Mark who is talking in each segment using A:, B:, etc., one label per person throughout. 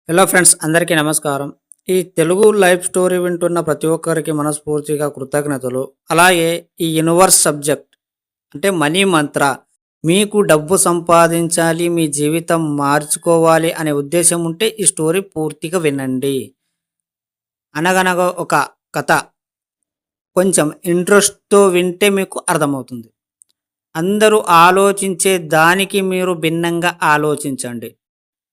A: Hello friends, అందరికీ నమస్కారం. ఈ తెలుగు లైఫ్ స్టోరీ వింటున్న ప్రతి ఒక్కరికి మనస్ఫూర్తిగా కృతజ్ఞతలు. అలాగే ఈ యూనివర్స్ సబ్జెక్ట్ అంటే మనీ మంత్ర, మీకు డబ్బు సంపాదించాలి, మీ జీవితం మార్చుకోవాలి అనే ఉద్దేశం ఉంటే ఈ స్టోరీ పూర్తిగా వినండి. అనగనగా ఒక కథ కొంచెం ఇంట్రెస్ట్‌తో వింటే మీకు అర్థమవుతుంది. అందరూ ఆలోచించే దానికి మీరు భిన్నంగా ఆలోచించండి.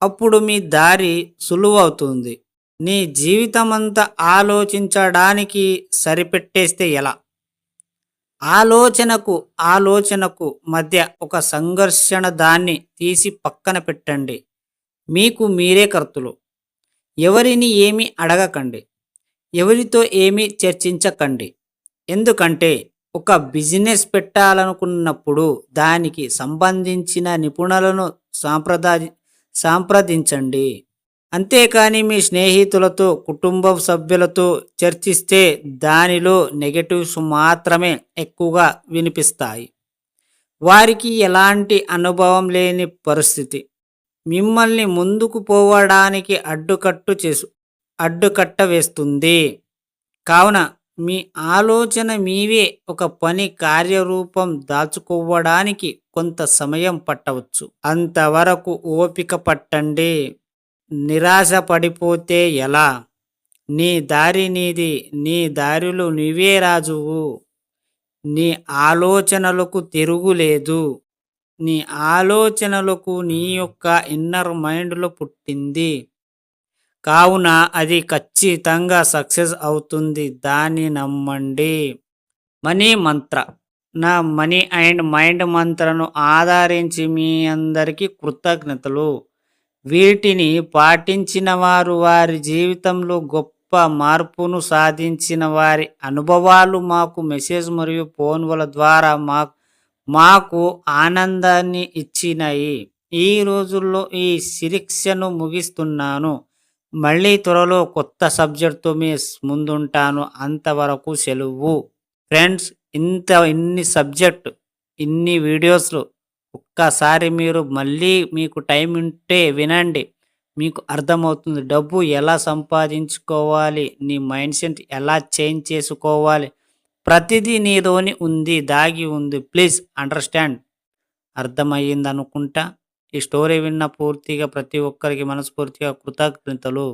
A: అప్పుడు మీ దారి సులువవుతుంది. నీ జీవితమంతా ఆలోచించడానికి సరిపెట్టేస్తే ఎలా? ఆలోచనకు, ఆలోచనకు మధ్య ఒక సంఘర్షణ, దాన్ని తీసి పక్కన పెట్టండి. మీకు మీరే కర్తలు. ఎవరిని ఏమీ అడగకండి. ఎవరితో ఏమీ చర్చించకండి. ఎందుకంటే ఒక బిజినెస్ పెట్టాలనుకున్నప్పుడు దానికి సంబంధించిన నిపుణులను సంప్రదించండి. అంతేకాని మీ స్నేహితులతో, కుటుంబ సభ్యులతో చర్చిస్తే దానిలో నెగెటివ్స్ మాత్రమే ఎక్కువగా వినిపిస్తాయి. వారికి ఎలాంటి అనుభవం లేని పరిస్థితి మిమ్మల్ని ముందుకు పోవడానికి అడ్డుకట్ట వేస్తుంది. కావున మీ ఆలోచన మీవే ఒక పని కార్యరూపం దాల్చుకోవడానికి కొంత సమయం పట్టవచ్చు. అంతవరకు ఓపిక పట్టండి. నిరాశ పడిపోతే ఎలా? నీ దారి నీది, నీ దారిలో నువ్వే రాజువు. నీ ఆలోచనలకు తిరుగులేదు. నీ ఆలోచనలకు నీ యొక్క ఇన్నర్ మైండ్లో పుట్టింది. కావున అది ఖచ్చితంగా సక్సెస్ అవుతుంది. దాన్ని నమ్మండి. మనీ మంత్ర. నా మనీ అండ్ మైండ్ మంత్రను ఆదరించి మీ అందరికీ కృతజ్ఞతలు. వీటిని పాటించిన వారు వారి జీవితంలో గొప్ప మార్పును సాధించిన వారి అనుభవాలు మాకు మెసేజ్ మరియు ఫోన్ల ద్వారా మాకు ఆనందాన్ని ఇచ్చినాయి. ఈ రోజుల్లో ఈ శిరీక్షను ముగిస్తున్నాను. మళ్ళీ త్వరలో కొత్త సబ్జెక్ట్తో మీ ముందుంటాను. అంతవరకు సెలవు. ఫ్రెండ్స్, ఇన్ని సబ్జెక్ట్, ఇన్ని వీడియోస్లు ఒక్కసారి మీరు మళ్ళీ మీకు టైం ఉంటే వినండి. మీకు అర్థమవుతుంది. డబ్బు ఎలా సంపాదించుకోవాలి, నీ మైండ్ సెట్ ఎలా చేంజ్ చేసుకోవాలి, ప్రతిదీ నీలోని ఉంది, దాగి ఉంది. Please understand. అర్థమయ్యింది అనుకుంటా. ఈ స్టోరీ విన్న పూర్తిగా ప్రతి ఒక్కరికి మనస్ఫూర్తిగా కృతజ్ఞతలు.